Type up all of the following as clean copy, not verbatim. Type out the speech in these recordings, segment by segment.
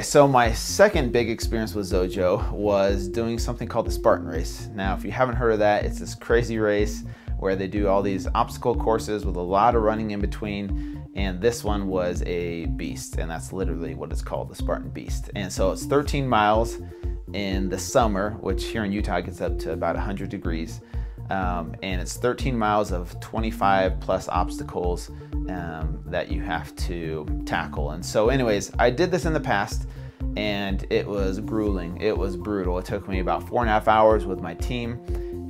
So my second big experience with XOJO was doing something called the Spartan Race. Now, if you haven't heard of that, it's this crazy race where they do all these obstacle courses with a lot of running in between. And this one was a beast, and that's literally what it's called, the Spartan Beast. And so it's 13 miles in the summer, which here in Utah gets up to about 100 degrees. And it's 13 miles of 25 plus obstacles that you have to tackle. And so anyways, I did this in the past and it was grueling. It was brutal. It took me about 4.5 hours with my team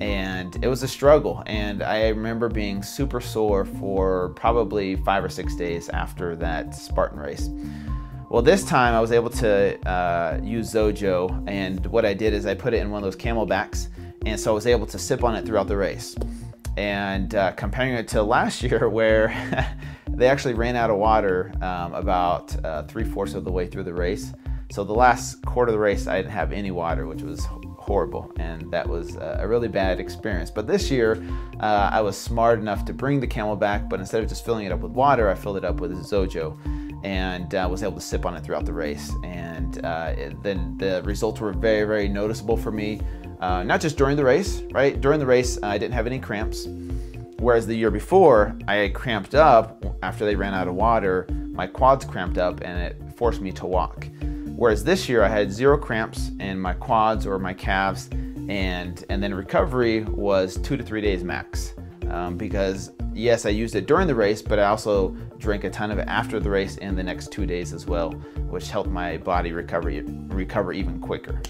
and it was a struggle. And I remember being super sore for probably 5 or 6 days after that Spartan race. Well, this time I was able to use XOJO, and what I did is I put it in one of those camelbacks, and so I was able to sip on it throughout the race. And comparing it to last year where they actually ran out of water about 3/4 of the way through the race. So the last quarter of the race I didn't have any water, which was horrible, and that was a really bad experience. But this year I was smart enough to bring the camelback, but instead of just filling it up with water, I filled it up with XOJO, and was able to sip on it throughout the race. And then the results were very, very noticeable for me. Not just during the race, right? During the race, I didn't have any cramps. Whereas the year before, I cramped up after they ran out of water. My quads cramped up and it forced me to walk. Whereas this year, I had 0 cramps in my quads or my calves, and then recovery was 2 to 3 days max. Because yes, I used it during the race, but I also drank a ton of it after the race in the next 2 days as well, which helped my body recover even quicker.